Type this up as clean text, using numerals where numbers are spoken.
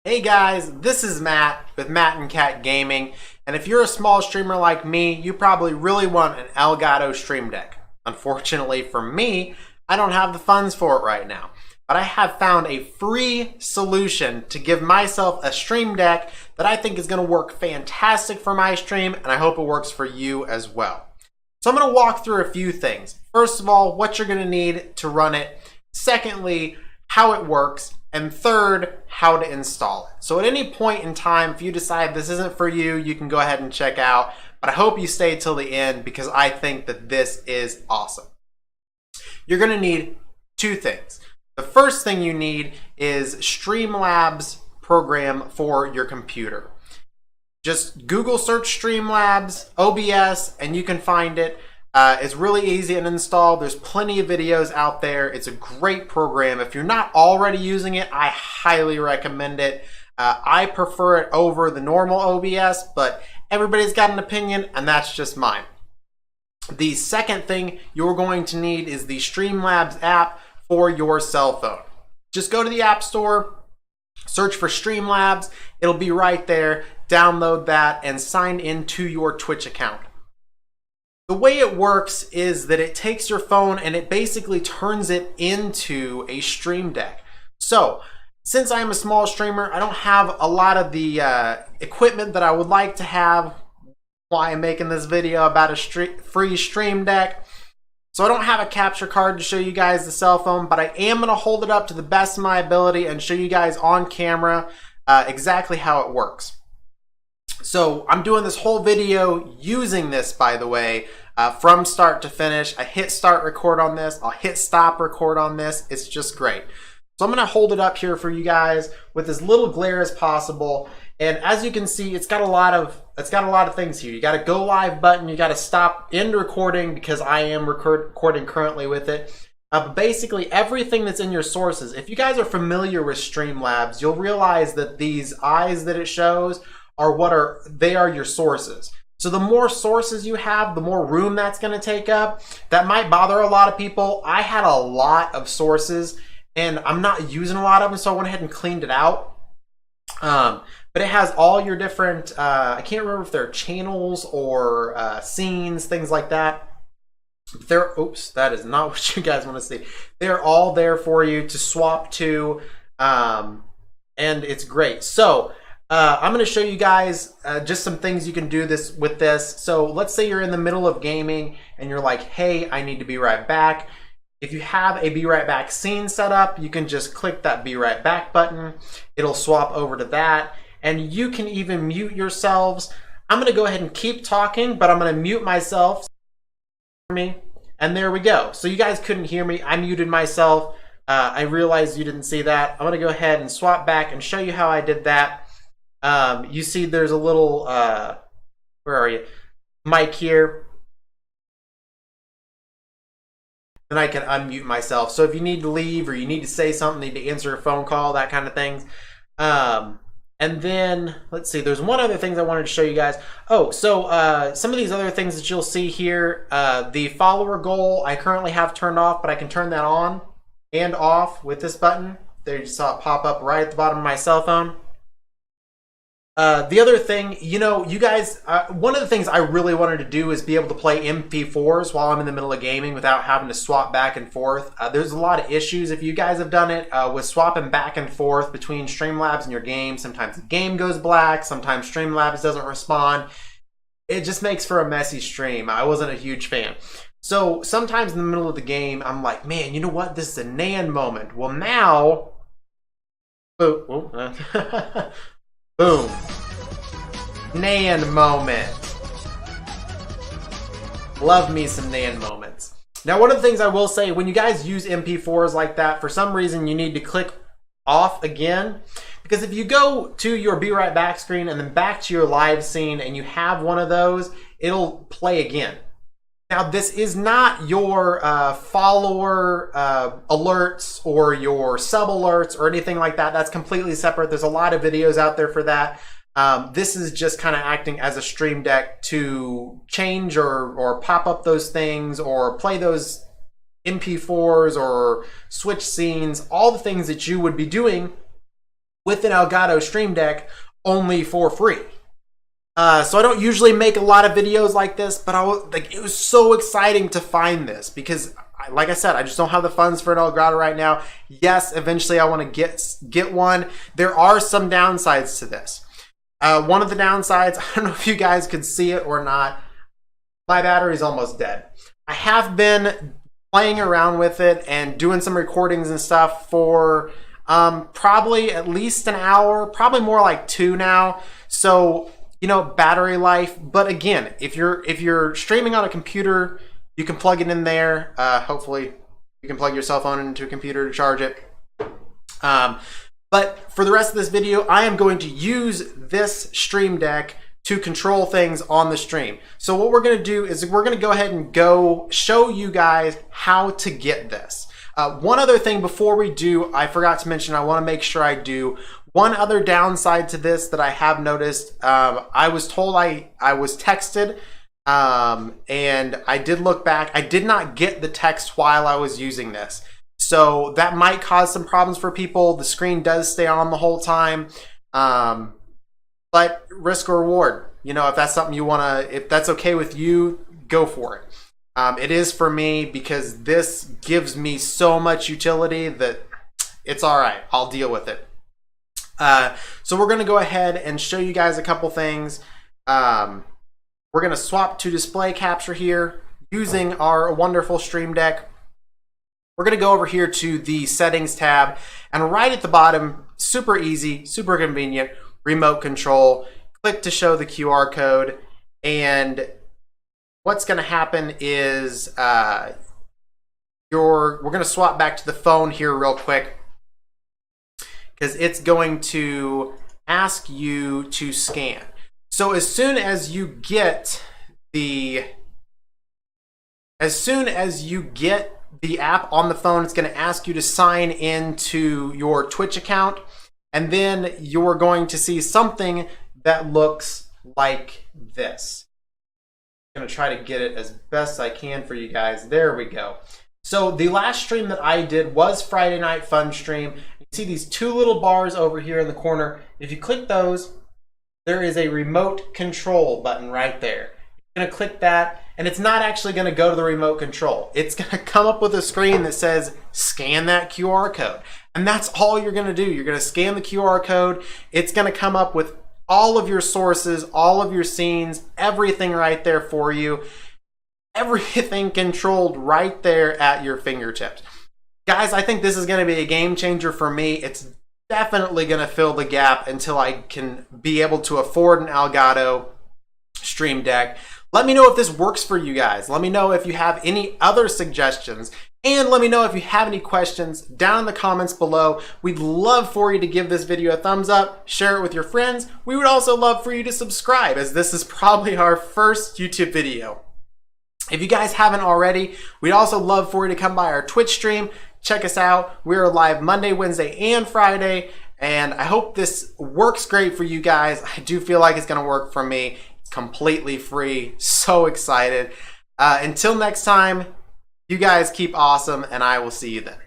Hey guys, this is Matt with Matt and Cat Gaming, and if you're a small streamer like me, you probably really want an Elgato Stream Deck. Unfortunately for me, I don't have the funds for it right now, but I have found a free solution to give myself a Stream Deck that I think is going to work fantastic for my stream, and I hope it works for you as well. So I'm going to walk through a few things. First of all, what you're going to need to run it. Secondly, how it works. And third, how to install it. So at any point in time, if you decide this isn't for you, you can go ahead and check out. But I hope you stay till the end because I think that this is awesome. You're going to need two things. The first thing you need is Streamlabs program for your computer. Just Google search Streamlabs, OBS, and you can find it. It's really easy to install. There's plenty of videos out there. It's a great program. If you're not already using it, I highly recommend it. I prefer it over the normal OBS, but everybody's got an opinion, and that's just mine. The second thing you're going to need is the Streamlabs app for your cell phone. Just go to the App Store, search for Streamlabs. It'll be right there. Download that and sign into your Twitch account. The way it works is that it takes your phone and it basically turns it into a Stream Deck. So, since I'm a small streamer, I don't have a lot of the equipment that I would like to have. Why I'm making this video about a free Stream Deck. So I don't have a capture card to show you guys the cell phone, but I am going to hold it up to the best of my ability and show you guys on camera exactly how it works. So I'm doing this whole video using this, by the way, from start to finish. I hit start record on this. I'll hit stop record on this. It's just great. So I'm going to hold it up here for you guys with as little glare as possible. And as you can see, it's got a lot of things here. You got a go live button. You got to stop end recording because I am recording currently with it. But basically everything that's in your sources. If you guys are familiar with Streamlabs, you'll realize that these eyes that it shows they are your sources. So the more sources you have, the more room that's going to take up. That might bother a lot of people. I had a lot of sources and I'm not using a lot of them, so I went ahead and cleaned it out. But it has all your different, I can't remember if they're channels or scenes, things like that. Oops, that is not what you guys want to see. They're all there for you to swap to, and it's great. So, I'm going to show you guys just some things you can do with this. So let's say you're in the middle of gaming and you're like, hey, I need to be right back. If you have a be right back scene set up, you can just click that be right back button. It'll swap over to that. And you can even mute yourselves. I'm going to go ahead and keep talking, but I'm going to mute myself. And there we go. So you guys couldn't hear me. I muted myself. I realized you didn't see that. I'm going to go ahead and swap back and show you how I did that. You see there's a little, where are you? Mic here. Then I can unmute myself. So if you need to leave or you need to say something, need to answer a phone call, that kind of things. And then, let's see, there's one other thing I wanted to show you guys. Oh, so some of these other things that you'll see here, the follower goal I currently have turned off, but I can turn that on and off with this button. There you saw it pop up right at the bottom of my cell phone. The other thing, you guys, one of the things I really wanted to do is be able to play MP4s while I'm in the middle of gaming without having to swap back and forth. There's a lot of issues if you guys have done it with swapping back and forth between Streamlabs and your game. Sometimes the game goes black, sometimes Streamlabs doesn't respond. It just makes for a messy stream. I wasn't a huge fan. So sometimes in the middle of the game, I'm like, man, you know what? This is a Nan moment. Well, now... Boom. Nan moment. Love me some Nan moments. Now, one of the things I will say, when you guys use MP4s like that, for some reason you need to click off again. Because if you go to your Be Right Back screen and then back to your live scene and you have one of those, it'll play again. Now, this is not your follower alerts or your sub alerts or anything like that. That's completely separate. There's a lot of videos out there for that. This is just kind of acting as a Stream Deck to change or pop up those things or play those MP4s or switch scenes, all the things that you would be doing with an Elgato Stream Deck only for free. So I don't usually make a lot of videos like this, but it was so exciting to find this because, like I said, I just don't have the funds for an Elgato right now. Yes, eventually I want to get one. There are some downsides to this. One of the downsides, I don't know if you guys could see it or not, my battery's almost dead. I have been playing around with it and doing some recordings and stuff for probably at least an hour, probably more like 2 now. So, you know, battery life. But again, if you're streaming on a computer, you can plug it in there. Hopefully you can plug your cell phone into a computer to charge it. But for the rest of this video, I am going to use this Stream Deck to control things on the stream. So what we're going to do is we're going to go ahead and show you guys how to get this. One other thing before we do, I forgot to mention, I want to make sure I do. One other downside to this that I have noticed, I was told I was texted, and I did look back. I did not get the text while I was using this. So that might cause some problems for people. The screen does stay on the whole time. But risk or reward, you know, if that's something you want to, if that's okay with you, go for it. It is for me because this gives me so much utility that it's all right. I'll deal with it. So we're going to go ahead and show you guys a couple things. We're going to swap to display capture here using our wonderful Stream Deck. We're going to go over here to the settings tab, and right at the bottom, super easy, super convenient, remote control. Click to show the QR code, and what's going to happen is we're going to swap back to the phone here real quick because it's going to ask you to scan. So as soon as you get the app on the phone, it's going to ask you to sign into your Twitch account, and then you're going to see something that looks like this. I'm going to try to get it as best I can for you guys. There we go. So the last stream that I did was Friday Night Fun Stream. You see these 2 little bars over here in the corner. If you click those, there is a remote control button right there. You're going to click that, and it's not actually going to go to the remote control. It's going to come up with a screen that says, scan that QR code. And that's all you're going to do. You're going to scan the QR code. It's going to come up with all of your sources, all of your scenes, everything right there for you. Everything controlled right there at your fingertips. Guys, I think this is going to be a game changer for me. It's definitely going to fill the gap until I can be able to afford an Elgato Stream Deck. Let me know if this works for you guys. Let me know if you have any other suggestions. And let me know if you have any questions down in the comments below. We'd love for you to give this video a thumbs up, share it with your friends. We would also love for you to subscribe, as this is probably our first YouTube video. If you guys haven't already, we'd also love for you to come by our Twitch stream. Check us out. We're live Monday, Wednesday, and Friday. And I hope this works great for you guys. I do feel like it's going to work for me. It's completely free. So excited. Until next time, you guys keep awesome, and I will see you then.